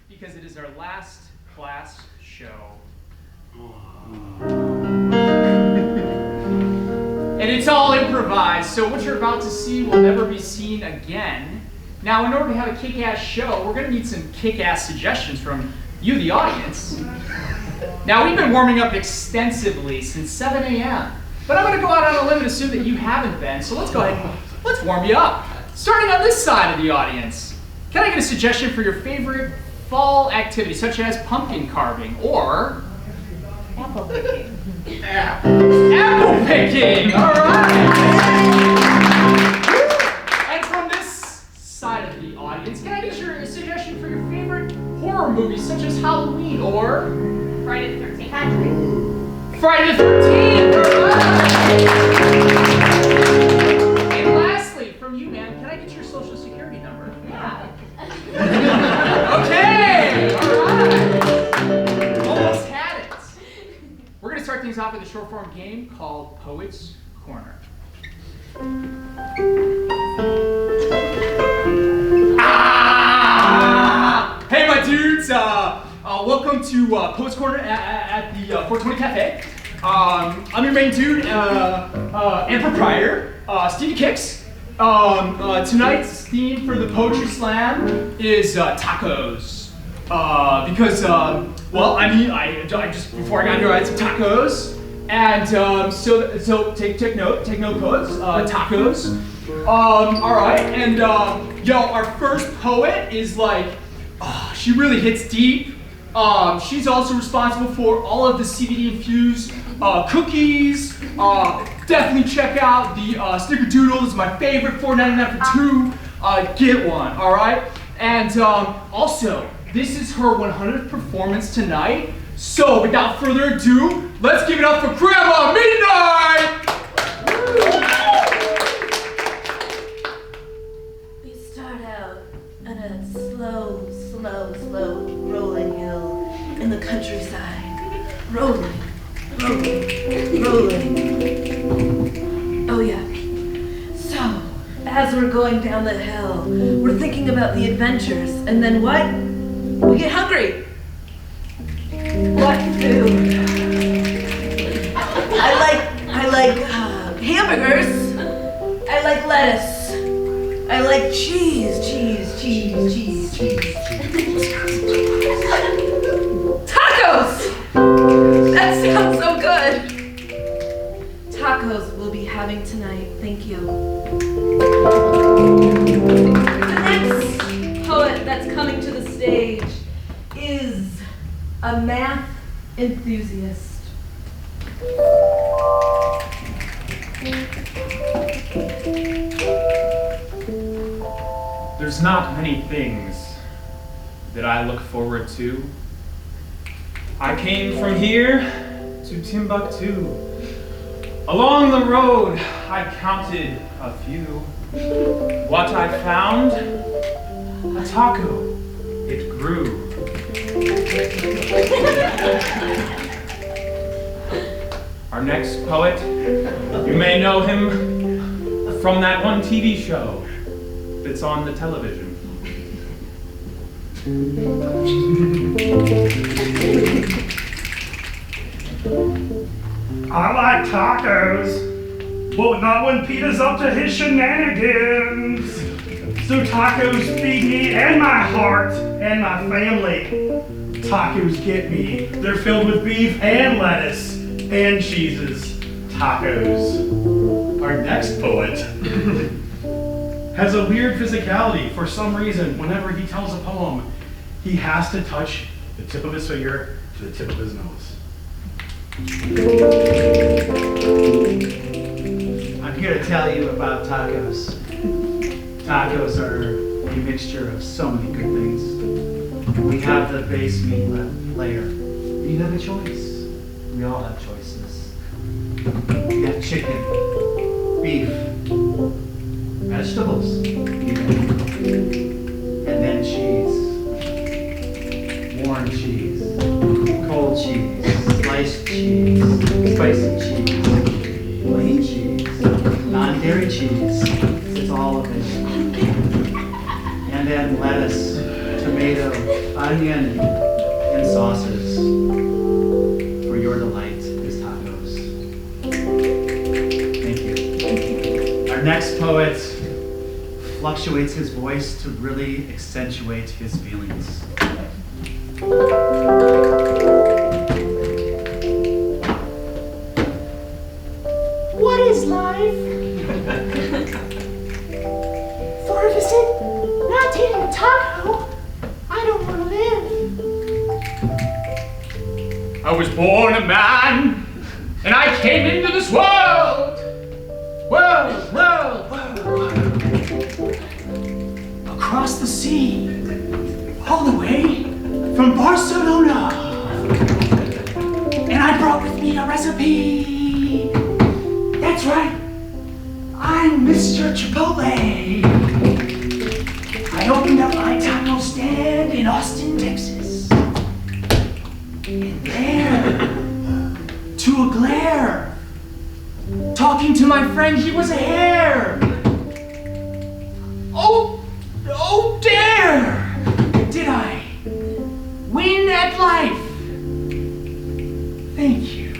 because it is our last class show. And it's all improvised, so what you're about to see will never be seen again. Now, in order to have a kick-ass show, we're going to need some kick-ass suggestions from you, the audience. Now, we've been warming up extensively since 7 a.m., but I'm going to go out on a limb and assume that you haven't been, so let's go ahead and let's warm you up. Starting on this side of the audience, can I get a suggestion for your favorite fall activity, such as pumpkin carving or Apple picking. apple picking? All right. And from this side of the audience, can I get your suggestion for your favorite horror movies, such as Halloween or Friday the 13th. Patrick. Friday the 13th? All right. And lastly, from you, man, can I get your social security number? Yeah. Okay, all right. Almost had it. We're going to start things off with a short form game called Poets Corner. Hey, my dudes. Welcome to Poets Corner at the 420 Cafe. I'm your main dude and proprietor, Stevie Kicks. Tonight's theme for the Poetry Slam is tacos. Because, well, I mean, I just, before I got here, I had some tacos. And so take note, poets, tacos. All right, and yo, our first poet is like, she really hits deep. She's also responsible for all of the CBD infused cookies. Definitely check out the Snickerdoodle. It's my favorite, $4.99 for two. Get one, all right? And also, this is her 100th performance tonight. So without further ado, let's give it up for Grandma Midnight! We start out on a slow rolling hill in the countryside. Rolling. Oh yeah. So, as we're going down the hill, we're thinking about the adventures, and then what? We get hungry. What food? I like hamburgers. I like lettuce. I like cheese. Tacos! That sounds so good. Tacos we'll be having tonight. Thank you. The next poet that's coming to the stage is a math enthusiast. There's not many things that I look forward to. I came from here to Timbuktu. Along the road, I counted a few. What I found? A taco. It grew. Our next poet, you may know him from that one TV show that's on the television. I like tacos, but not when Peter's up to his shenanigans. So tacos feed me and my heart and my family. Tacos get me. They're filled with beef and lettuce and cheeses. Tacos. Our next poet has a weird physicality. For some reason, whenever he tells a poem, he has to touch the tip of his finger to the tip of his nose. I'm here to tell you about tacos. Tacos are a mixture of so many good things. We have the base meat layer. You have a choice. We all have choices. We have chicken, beef, vegetables, and then cheese. Warm cheese, cold cheese, sliced cheese, spicy cheese, plain cheese, non-dairy cheese. It's all available. And then lettuce to made of onion and sauces. For your delight is tacos. Thank you. Our next poet fluctuates his voice to really accentuate his feelings. What is life? For if it's not eating a taco, I don't want to live. I was born a man, and I came into this world. World. Across the sea, all the way from Barcelona. And I brought with me a recipe. That's right, I'm Mr. Chipotle. I opened up my taco stand in Austin, Texas. And there, to a glare, talking to my friend, he was a hare. Oh dare! Did I win at life? Thank you.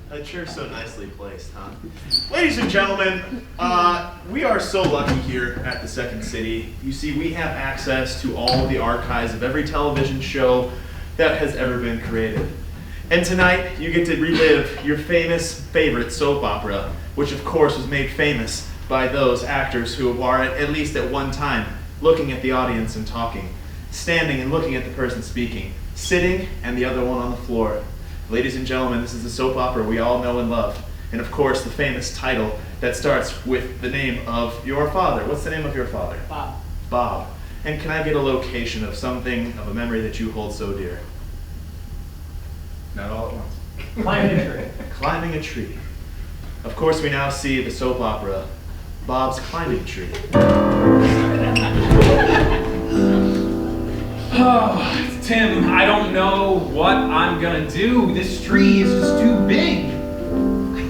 That chair's so nicely placed, huh? Ladies and gentlemen, we are so lucky here at the Second City. You see, we have access to all of the archives of every television show that has ever been created. And tonight, you get to relive your famous favorite soap opera, which of course was made famous by those actors who are, at least at one time, looking at the audience and talking, standing and looking at the person speaking, sitting and the other one on the floor. Ladies and gentlemen, this is the soap opera we all know and love. And of course, the famous title that starts with the name of your father. What's the name of your father? Bob. Bob. And can I get a location of something, of a memory that you hold so dear? Not all at once. Climbing a tree. Climbing a tree. Of course, we now see the soap opera, Bob's Climbing Tree. Oh, Tim, I don't know what I'm gonna do. This tree is just too big.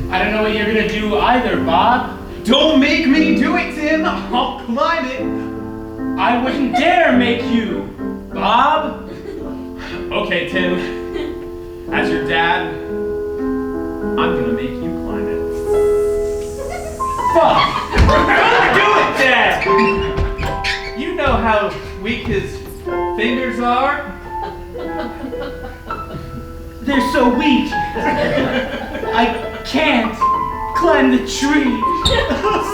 I don't know what you're gonna do either, Bob. Don't make me do it, Tim. I'll climb it. I wouldn't dare make you. Bob? Okay, Tim. As your dad, I'm gonna make you climb it. Fuck! Don't do it, Dad! You know how weak his fingers are? They're so weak. I can't climb the tree.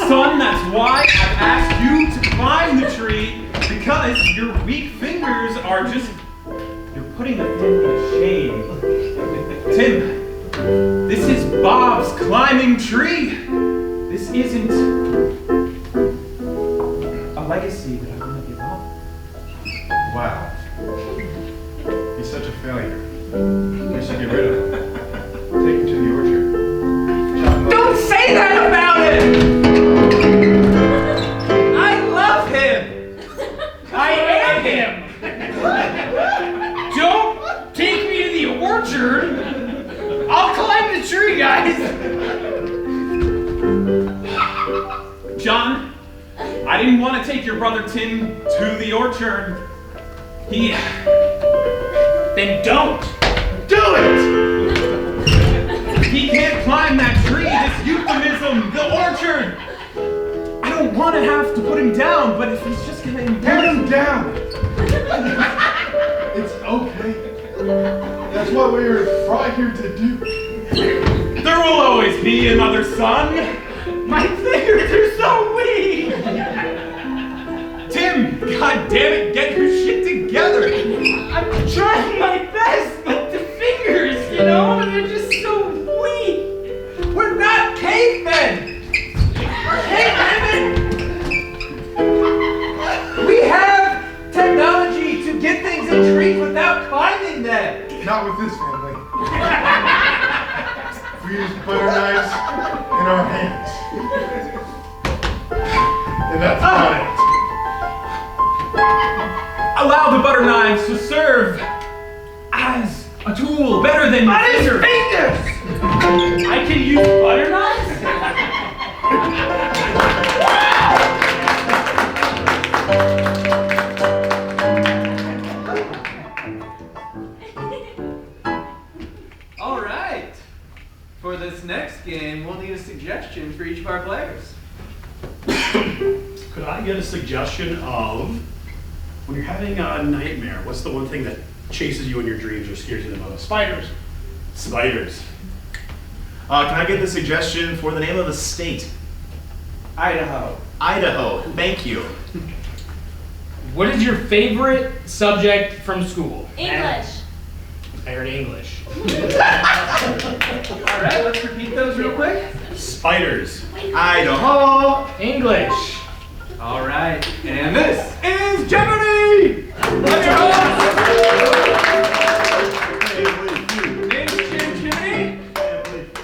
Son, that's why I've asked you to climb the tree, because your weak fingers are just... You're putting the family to shame. Tim, this is Bob's climbing tree. This isn't a legacy that I'm gonna give up. Wow. He's such a failure. We should get rid of him. Take him to the orchard. Don't say that about him! I love him! I am him! Don't take me to the orchard! I'll climb the tree, guys! John, I didn't want to take your brother Tim to the orchard. Then don't! Do it! He can't climb that tree, this euphemism, the orchard! I don't want to have to put him down, but if he's just gonna Put him down! It's okay. That's what we were brought here to do. There will always be another son! My fingers are so weak! Tim, god damn it, get your shit together! I'm trying my best, but the fingers, you know, they're just so weak! We're not cavemen! We're cavemen! We have technology to get things in trees without climbing them! Not with this family. We use butter knives in our hands. And that's about it. Allow the butter knives to serve as a tool better than On his scissors. fingers! I can use butter knives? All right. For this next game, we'll need a suggestion for each of our players. Could I get a suggestion of when you're having a nightmare, what's the one thing that chases you in your dreams or scares you the most? Spiders. Spiders. Can I get the suggestion for the name of a state? Idaho. Idaho. Thank you. What is your favorite subject from school? English. I heard English. All right, let's repeat those real quick. Spiders. Idaho. English. All right, and this is Jeopardy! I'm your host, Name's Jim Chimney,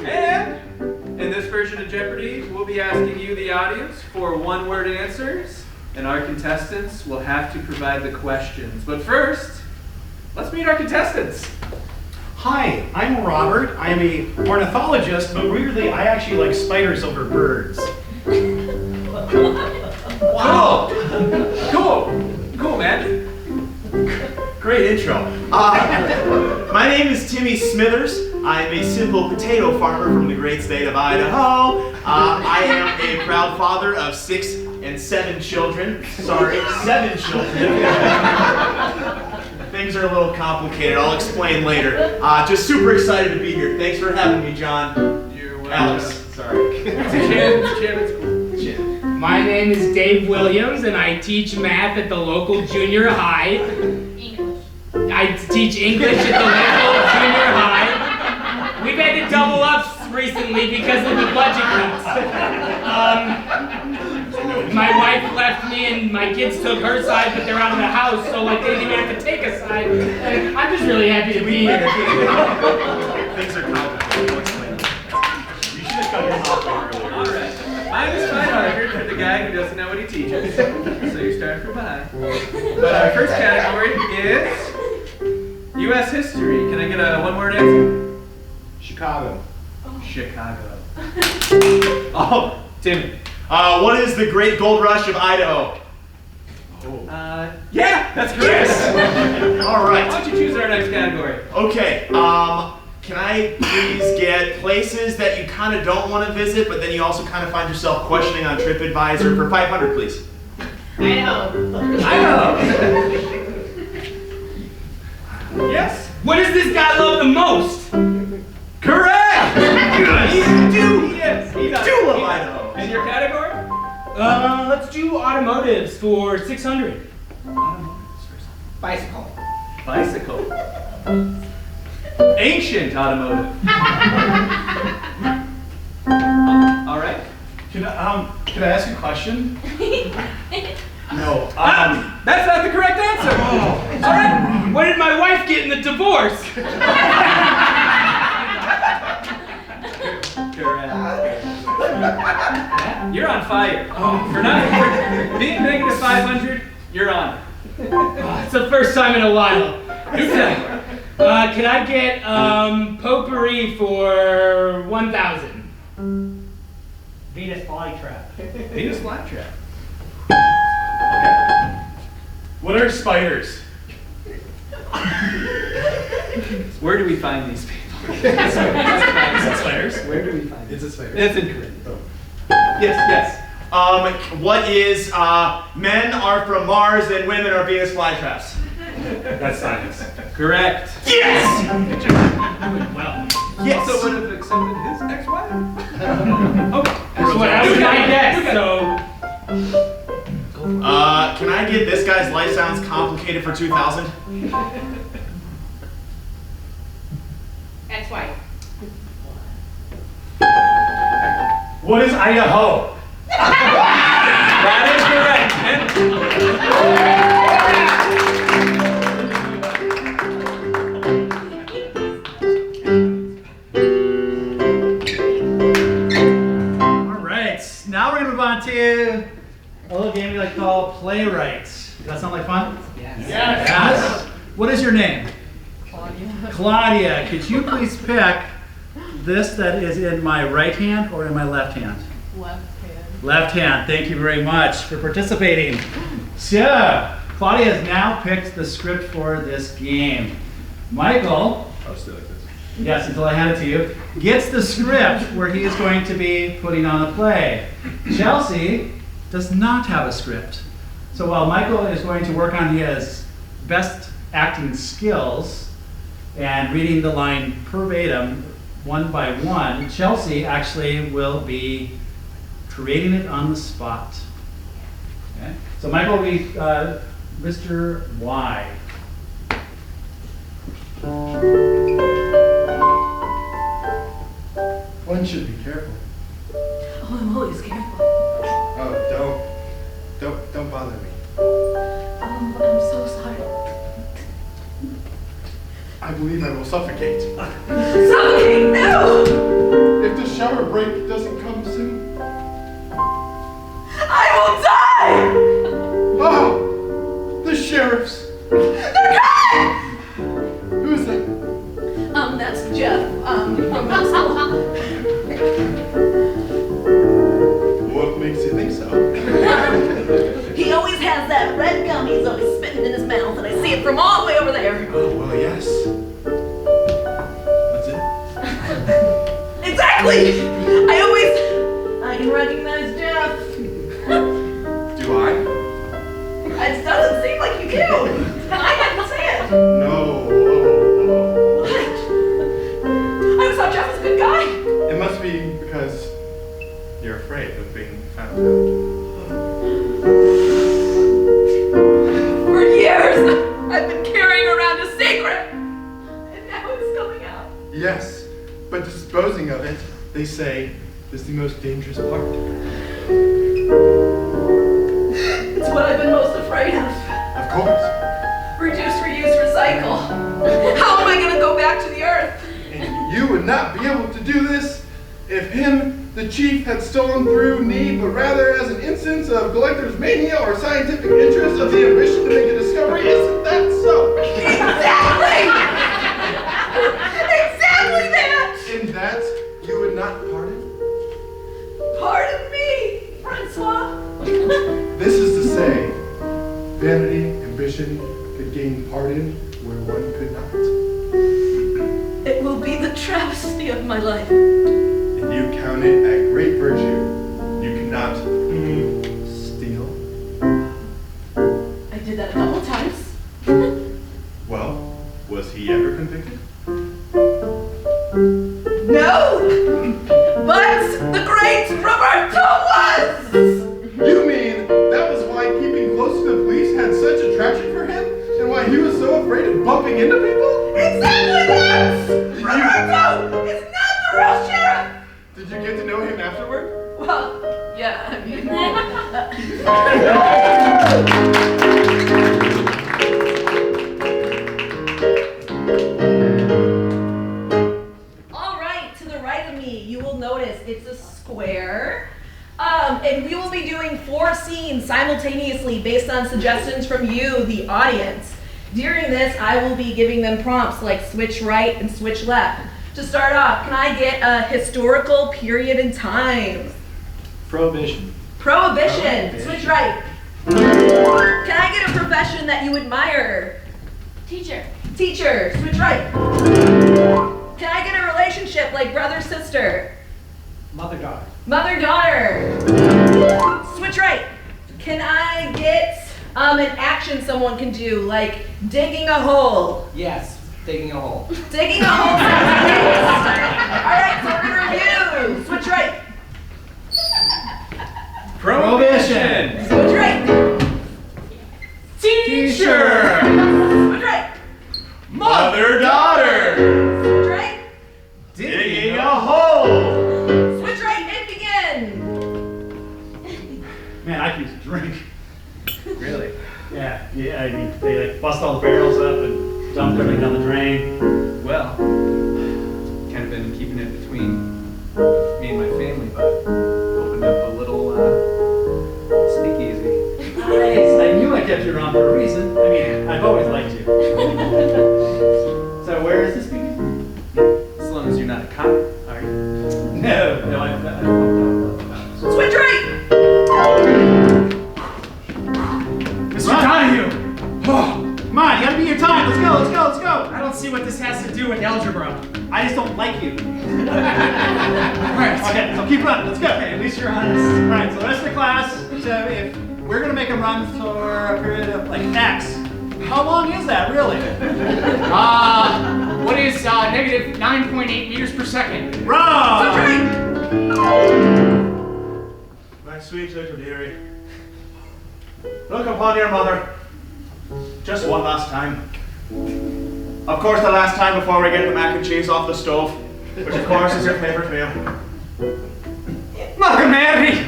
and in this version of Jeopardy, we'll be asking you, the audience, for one-word answers, and our contestants will have to provide the questions. But first, let's meet our contestants. Hi, I'm Robert. I'm a ornithologist, but weirdly, I actually like spiders over birds. Wow. Cool, man. Great intro. My name is Timmy Smithers. I'm a simple potato farmer from the great state of Idaho. I am a proud father of 6 and 7 children. Sorry, 7 children. Things are a little complicated. I'll explain later. Just super excited to be here. Thanks for having me, John. You're welcome. Alex. Sorry. Jim, it's cool. My name is Dave Williams, and I teach math at the local junior high. English. I teach English at the local junior high. We've had to double up recently because of the budget cuts. My wife left me, and my kids took her side, but they're out of the house, so like they didn't even have to take a side. And I'm just really happy to be here. Things are complicated. I'll explain. You should have cut him off earlier. All right. I'm just Spy Harvard for the guy who doesn't know what he teaches. So you're starting from behind. But our first category is U.S. history. Can I get a one-word answer? Chicago. Chicago. Oh, Timmy. What is the Great Gold Rush of Idaho? Yeah, that's correct. All Why right. don't you choose our next category? Okay. Can I please get places that you kind of don't want to visit, but then you also kind of find yourself questioning on TripAdvisor for 500, please? Idaho. Idaho. Yes. What does this guy love the most? Correct. He do. Yes. He does. Do love Idaho. And your category? Let's do automotives for 600. Bicycle. Bicycle. Ancient automotive. All right. Can I ask a question? No. That's not the correct answer. All right. What did my wife get in the divorce? Correct. You're on fire. For being negative 500, you're on. It's the first time in a while. New category. Can I get potpourri for 1,000? Venus flytrap. Venus flytrap. What are spiders? Where do we find these people? Spiders? Where do we find It's a spider. That's incorrect. Yes. What is men are from Mars and women are Venus flytraps? That's science. Correct. Yes! Well, Yes! Also would have accepted his ex-wife. Okay. that's what I was my guess. So, Can I get this guy's life sounds complicated for 2,000? Ex-wife. What is Idaho? That is correct. All right. Now we're gonna move on to a little game we like to call Playwrights. Does that sound like fun? Yes. Yes. What is your name? Claudia. Claudia, could you please pick this that is in my right hand or in my left hand? Left hand. Left hand. Thank you very much for participating. So, Claudia has now picked the script for this game. Michael, I'll stay like this. yes, until I hand it to you, gets the script where he is going to be putting on the play. Chelsea does not have a script. So while Michael is going to work on his best acting skills and reading the line verbatim one by one, Chelsea actually will be creating it on the spot. Okay? So Michael will be Mr. Y. One should be careful. Oh, I'm always careful. Oh, don't bother me. I'm so sorry. I believe I will suffocate. Suffocate! No! If the shower break doesn't come soon. I will die! Oh, the sheriffs. They're gone! Who is that? That's Jeff, from middle school. What makes you think so? He always has that red gum he's always spitting in his mouth, and I see it from all the way over there. Oh, well, yes. That's it? Exactly! I can recognize Jeff. Do I? It doesn't seem like you do. I can see it. No. Oh. What? I always thought Jeff was a good guy. It must be because you're afraid of being found out. For years, I've been carrying around a secret, and now it's coming out. Yes, but disposing of it, they say, is the most dangerous part. It's what I've been most afraid of. Of course. Reduce, reuse, recycle. How am I going to go back to the earth? And you would not be able to do this if him, the chief, had stolen through need, but rather as an instance of collector's mania or scientific interest of the ambition to make a discovery. Isn't that so? Exactly! Exactly that! In that, you would not pardon? Pardon me, Francois. This is to say, vanity, ambition could gain pardon where one could not. It will be the travesty of my life. And you count it a great virtue. You cannot steal. I did that a couple times. Well, was he ever convicted? No! But the great Roberto was! You mean that was why keeping close to the police had such attraction for him? And why he was so afraid of bumping into people? Exactly that! Roberto is not the real sheriff! Did you get to know him afterward? Well, yeah, I mean... All right, to the right of me, you will notice it's a square. And we will be doing 4 scenes simultaneously based on suggestions from you, the audience. During this, I will be giving them prompts like switch right and switch left. To start off, can I get a historical period in time? Prohibition. Prohibition. Switch right. Can I get a profession that you admire? Teacher. Teacher. Switch right. Can I get a relationship like brother-sister? Mother-daughter. Mother-daughter. Switch right. Can I get an action someone can do, like digging a hole? Yes, digging a hole. Digging a hole sounds great. All right, so we're gonna review. Switch right. Prohibition. Switch right. Teacher. Switch right. Mother-daughter. Switch right. Digging a hole. Switch right and begin. Man, I can use a drink. Really? Yeah, I mean, they like bust all the barrels up and dump everything down the drain. Well, kind of been keeping it between me and my family, but opened up a little speakeasy. Nice. I knew I kept you around for a reason. I mean, I've always liked you. So where is this let's go. I don't see what this has to do with algebra. I just don't like you. Alright, okay, so keep running, let's go. Okay, at least you're honest. Alright, so the rest of the class, so if we're gonna make a run for a period of like X, how long is that really? What is negative 9.8 meters per second? Wrong! My sweet little dearie. Look upon your mother. Just one last time. Of course, the last time before we get the mac and cheese off the stove, which of course is your favorite meal. Mother Mary!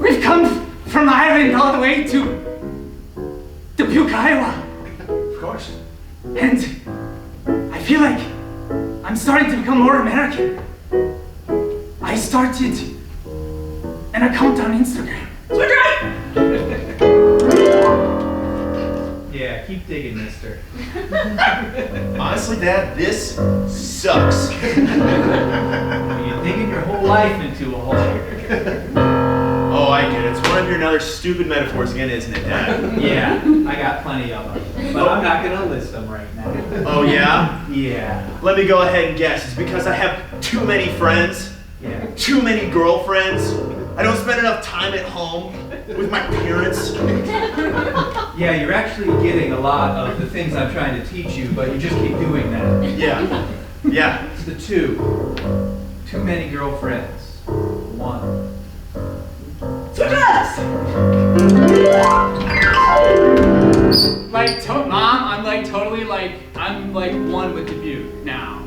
We've come from Ireland all the way to Dubuque, Iowa. Of course. And I feel like I'm starting to become more American. I started an account on Instagram. Yeah, keep digging, mister. Honestly, Dad, this sucks. You're digging your whole life into a hole. Oh, I get it. It's one of your other stupid metaphors again, isn't it, Dad? Yeah, I got plenty of them. But I'm not gonna list them right now. Oh, yeah? Yeah. Let me go ahead and guess. It's because I have too many friends, Yeah. too many girlfriends. I don't spend enough time at home with my parents. Yeah, you're actually getting a lot of the things I'm trying to teach you, but you just keep doing that. Yeah. Yeah. It's the two. Too many girlfriends. One. Like, Mom, I'm like totally like, I'm like one with Dubuque now.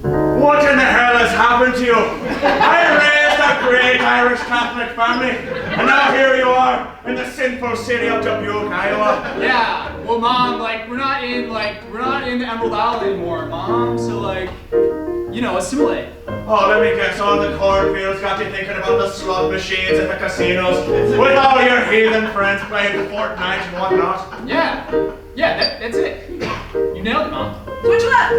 What in the hell has happened to you? I raised a great Irish Catholic family, and now here you are in the sinful city of Dubuque, Iowa. Yeah, well, Mom, like, we're not in the Emerald Isle anymore, Mom, so like, you know, assimilate. Oh, let me guess, all the cornfields got you thinking about the slot machines at the casinos, with all your heathen friends playing Fortnite and whatnot. Yeah, that's it. You nailed it, Mom. Switch left!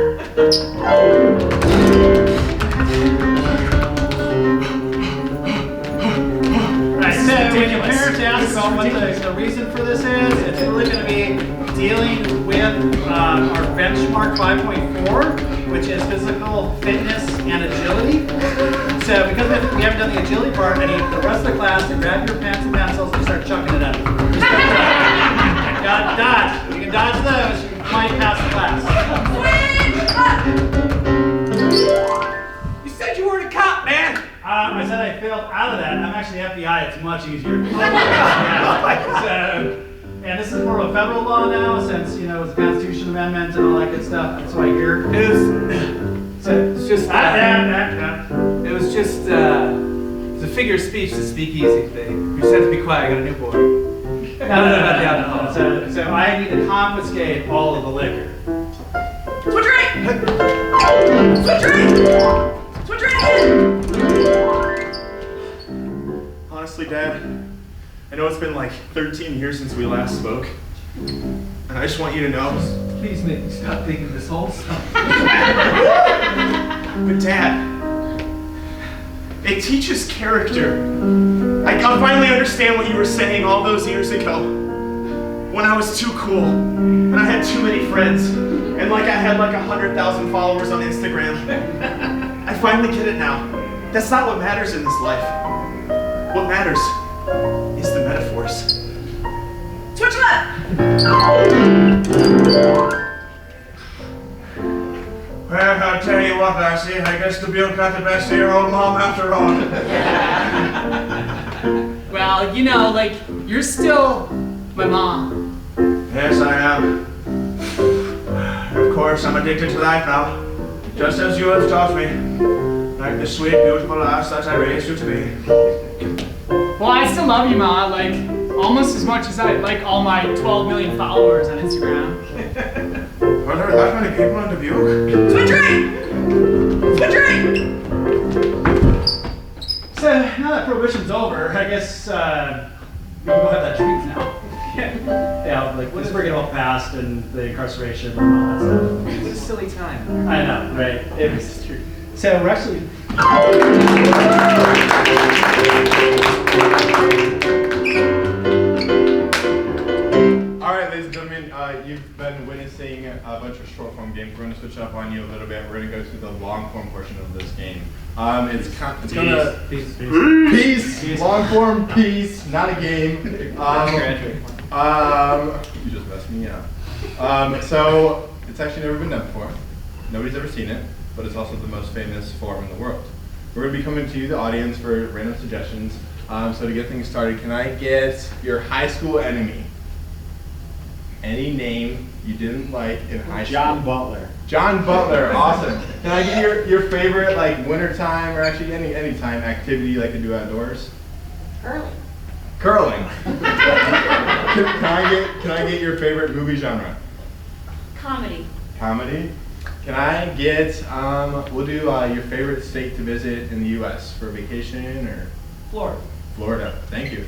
Right, so when your parents ask about what the reason for this is, it's really going to be dealing with our benchmark 5.4, which is physical fitness and agility. So because we haven't done the agility part, I need the rest of the class to grab your pens and pencils and start chucking it up. Got dodge. You can dodge those, you can fly past the class. You said you weren't a cop, man. I said I failed out of that. I'm actually FBI. It's much easier. So, and this is more of a federal law now, since you know it's a Constitution Amendment and all that good stuff. That's why you're. It was just it was just a figure of speech to speak easy thing. You said to be quiet. I got a new boy. No. So I need to confiscate all of the liquor. Switch right! Switch right! Switch right again! Honestly, Dad, I know it's been like 13 years since we last spoke, and I just want you to know. Please make me stop digging this hole. But Dad, it teaches character. I finally understand what you were saying all those years ago, when I was too cool, and I had too many friends, and like I had like 100,000 followers on Instagram. I finally get it now. That's not what matters in this life. What matters is the metaphors. Switch left! Well, I'll tell you what, Lassie, I guess Dubuque got the best of your old mom after all. Well, you know, like, you're still my mom. Yes, I am. Of course, I'm addicted to life now, just as you have taught me. Like the sweet, beautiful lass that I raised you to be. Well, I still love you, Ma, like, almost as much as I like all my 12 million followers on Instagram. Well, there are that many people in Dubuque. Switch right! Switch right! So now that prohibition's over, I guess we can go have that treats now. Yeah, like let's bring it all past and the incarceration and all that stuff. It's a silly time. I know, right? It was true. So we're actually. All right, ladies and gentlemen, you've been done witnessing a bunch of short form games, we're going to switch up on you a little bit. We're going to go through the long form portion of this game. It's gonna peace, long form peace, not a game. You just messed me up. So it's actually never been done before. Nobody's ever seen it, but it's also the most famous form in the world. We're going to be coming to you, the audience, for random suggestions. So to get things started, can I get your high school enemy? Any name you didn't like in high school? John Butler. John Butler, awesome. Can I get your favorite like wintertime or actually any time activity like to do outdoors? Curling. Curling. Can I get your favorite movie genre? Comedy. Comedy. Can I get we'll do your favorite state to visit in the U.S. for vacation or? Florida. Florida. Thank you.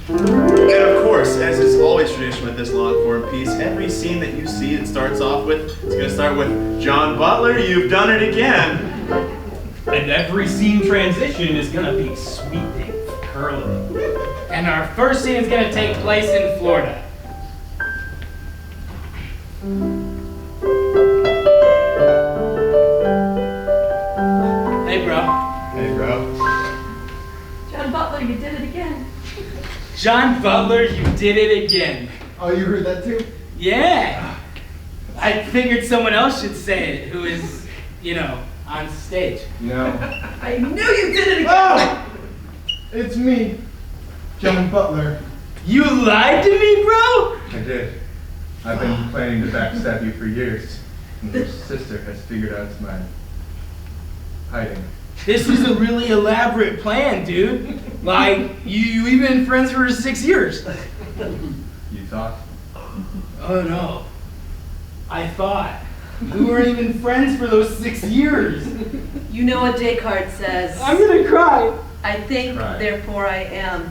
And of course, as is always tradition with this long form piece, every scene that you see it starts off with, it's going to start with, John Butler, you've done it again. And every scene transition is gonna be sweeping, curling. And our first scene is gonna take place in Florida. Hey, bro. Hey, bro. John Butler, you did it again. John Butler, you did it again. Oh, you heard that too? Yeah. I figured someone else should say it who is, on stage. No. I knew you did it again. Oh! It's me, John Butler. You lied to me, bro? I did. I've been planning to backstab you for years, and your sister has figured out my hiding. This was a really elaborate plan, dude. Like, we've been friends for 6 years. You thought? Oh no. I thought. We weren't even friends for those 6 years. You know what Descartes says. I'm gonna cry. I think, Cry. therefore I am.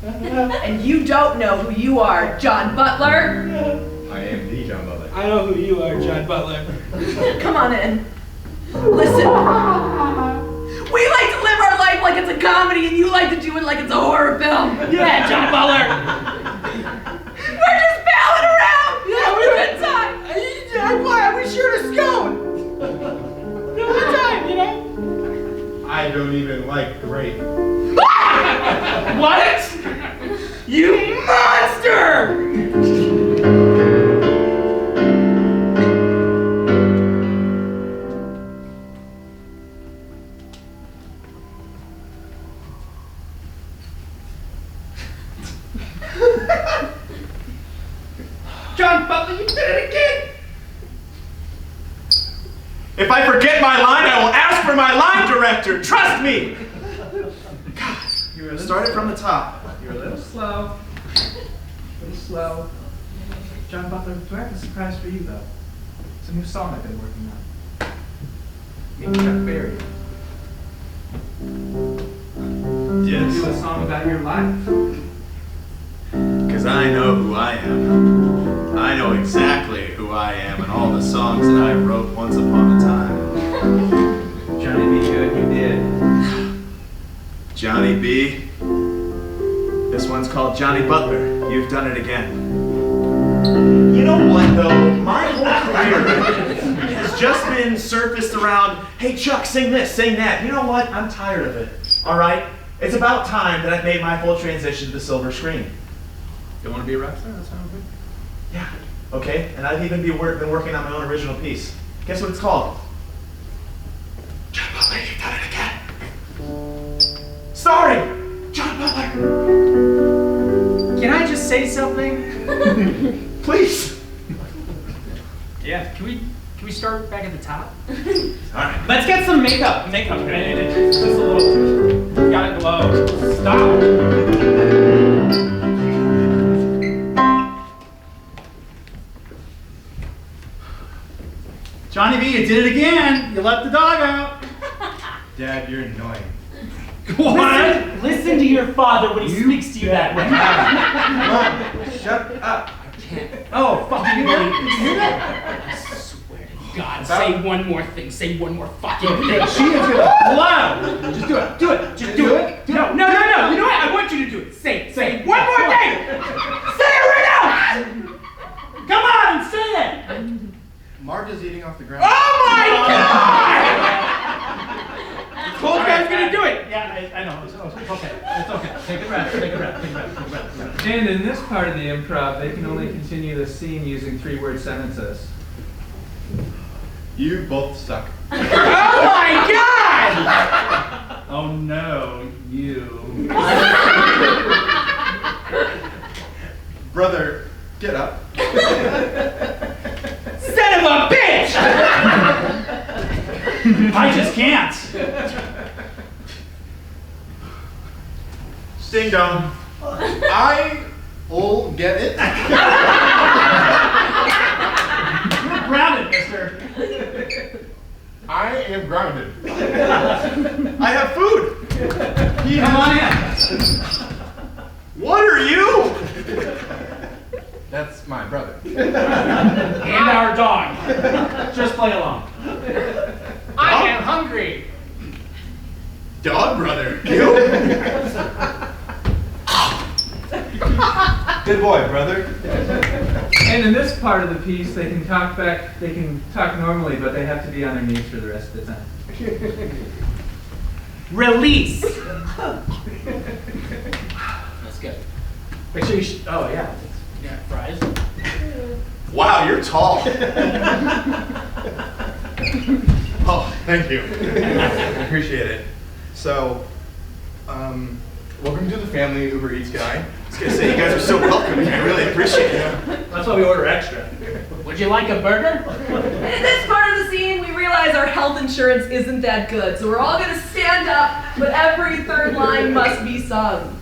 And you don't know who you are, John Butler. I am the John Butler. I know who you are, John Butler. Come on in. Listen. We like to live our life like it's a comedy, and you like to do it like it's a horror film. Yeah, John Butler. We're just palling around. Yeah, having a good time. We shared a scone. Good time, I don't even like grape. What? You monster! John Butler, you did it again! If I forget my line, I will ask for my line director. Trust me. God, you were started from the top. You're a little slow. John Butler, do I have a surprise for you, though? It's a new song I've been working on. Me and Chuck Berry. Yes. Do a song about your life. Because I know who I am. I know exactly who I am and all the songs that I wrote once upon a time. Johnny B. Good, you did. Johnny B. This one's called Johnny Butler. You've done it again. You know what, though? My whole career has just been surfaced around, hey, Chuck, sing this, sing that. You know what? I'm tired of it. All right? It's about time that I've made my full transition to the silver screen. You want to be a rock star? That sounds good. Yeah. Okay, and I've even been working on my own original piece. Guess what it's called? John Butler, you've done it again. Starring John Butler. Can I just say something? Please. Yeah, can we start back at the top? All right. Let's get some makeup. Just a little. Gotta glow. Stop. Johnny B, you did it again. You let the dog out. Dad, you're annoying. Listen to your father when he speaks to you that way. Mom, shut up. Oh, fuck, you hear I swear to God, say one more thing. Say one more fucking thing. She is gonna blow. Just do it. Do it. Just do it. No. You know what? I want you to do it. Say one more thing. Say it right now. Mark is eating off the ground. Oh my God! Told you I was gonna do it. Yeah, I know. It's okay. It's okay. Take a breath. Take a breath. Take a breath. Take a breath. Take a breath. And in this part of the improv, they can only continue the scene using 3-word sentences. You both suck. Oh my God! Oh no, you. Brother, get up. Son of a bitch! I just can't. Ding dong. I'll get it. You're grounded, mister. I am grounded. I have food. Come on in. What are you? That's my brother. And our dog. Just play along. I am hungry. Dog brother. You? Good boy, brother. And in this part of the piece, they can talk back, they can talk normally, but they have to be on their knees for the rest of the time. Release. That's good. Make sure you. Oh yeah. Yeah, fries. Wow, you're tall. Oh, thank you. I appreciate it. So, welcome to the family Uber Eats guy. I was gonna say, you guys are so welcoming. I really appreciate it. That's why we order extra. Would you like a burger? In this part of the scene, we realize our health insurance isn't that good, so we're all gonna stand up, but every third line must be sung.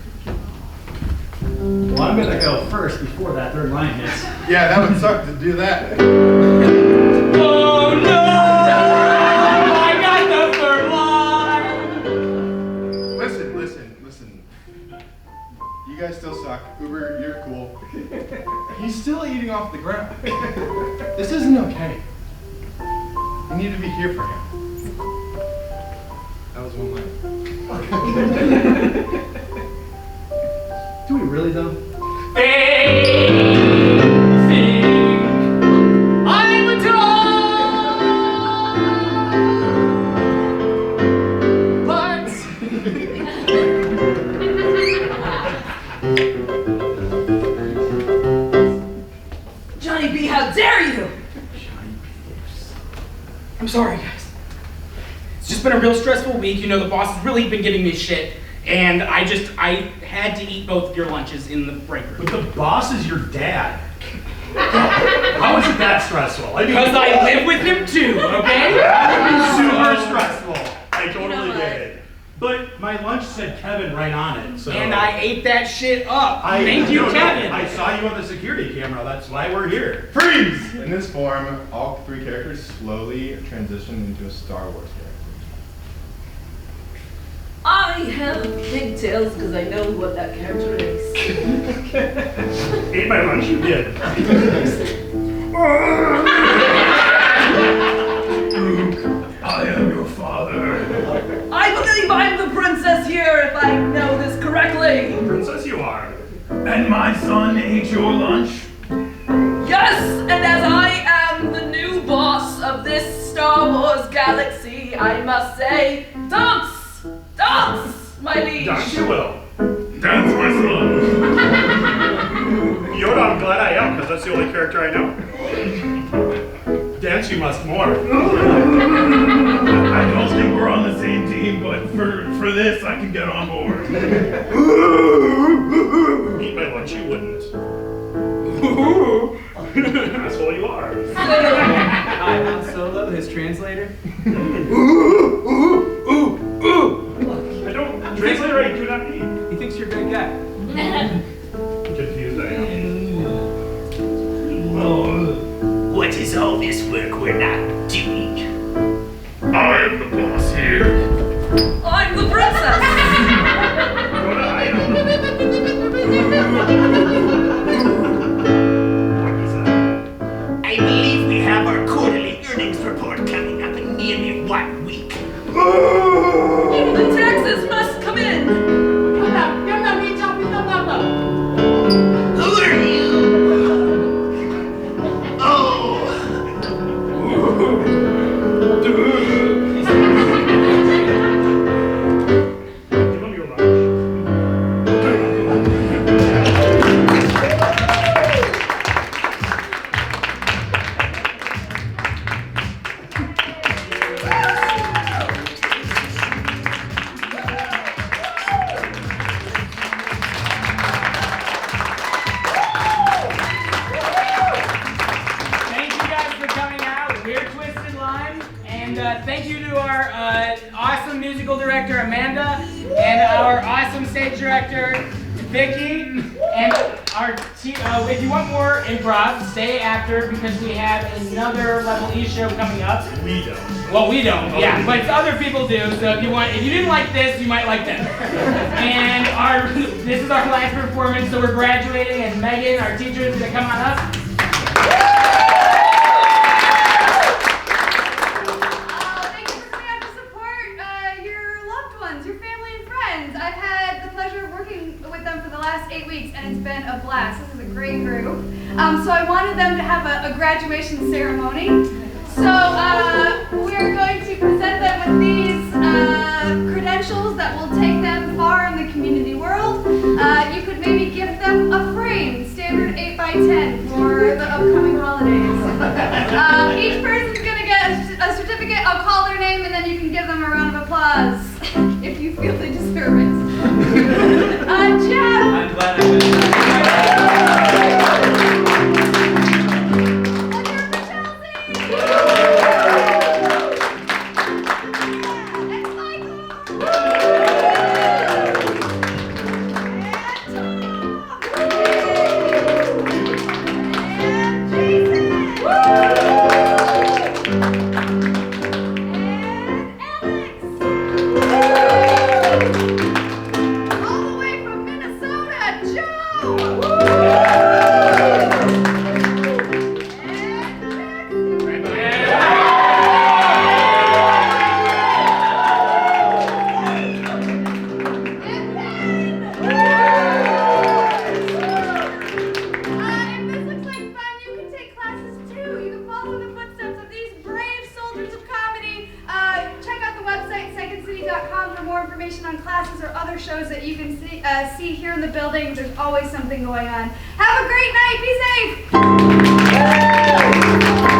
Well, I'm gonna go first before that third line hits. Yeah, that would suck to do that. Oh no! I got the third line! Listen. You guys still suck. Uber, you're cool. He's still eating off the ground. This isn't okay. You need to be here for him. That was one line. Do we really though? I'm a dog! But Johnny B, how dare you! I'm sorry, guys. It's just been a real stressful week. You know, the boss has really been giving me shit. And I had to eat both of your lunches in the break room. But the boss is your dad. How is it that stressful? I mean, Because I live with him too, okay? super stressful. I totally You know what? get it. But my lunch said Kevin right on it, so. And I ate that shit up. Thank you, Kevin. I saw you on the security camera. That's why we're here. Freeze! In this form, all three characters slowly transition into a Star Wars character. I have pigtails because I know what that character is. Ate my lunch, you did. I am your father. I believe I'm the princess here, if I know this correctly. Princess, you are. And my son ate your lunch? Yes, and as I am the new boss of this Star Wars galaxy, I must say, dance! Dance, my liege! Dance you will. Dance, my son. Yoda, I'm glad I am, because that's the only character I know. Dance you must more. I don't think we're on the same team, but for this, I can get on board. Eat my lunch, you wouldn't. Asshole you are. Hi, Han Solo, his translator. I don't translate right, do not eat. He thinks you're a great guy. Confused I am. Well, What is all this work we're not doing? I am the boss here. I'm the princess! Yoda, I am. What is that? I believe we have our quarterly earnings report coming up in nearly 1 week. The taxes must come in! Who are you? Oh, And thank you to our awesome musical director, Amanda, and our awesome stage director, Vicky, and our if you want more improv, stay after because we have another Level E show coming up. We don't. Well, we don't, yeah, but other people do. So if you didn't like this, you might like that. And this is our last performance, so we're graduating, and Megan, our teacher, is gonna come on up. Thank you for coming out to support your loved ones, your family and friends. I've had the pleasure of working with them for the last 8 weeks, and it's been a blast. This is a great group. So I wanted them to have a graduation ceremony. So we're going to present them with these credentials that will take them far in the community world. You could maybe gift them a frame, standard 8x10 for the upcoming holidays. Each person's going to get a certificate. I'll call their name and then you can give them a round of applause if you feel they deserve it. Jeff! I'm glad I went. For more information on classes or other shows that you can see here in the building. There's always something going on. Have a great night. Be safe.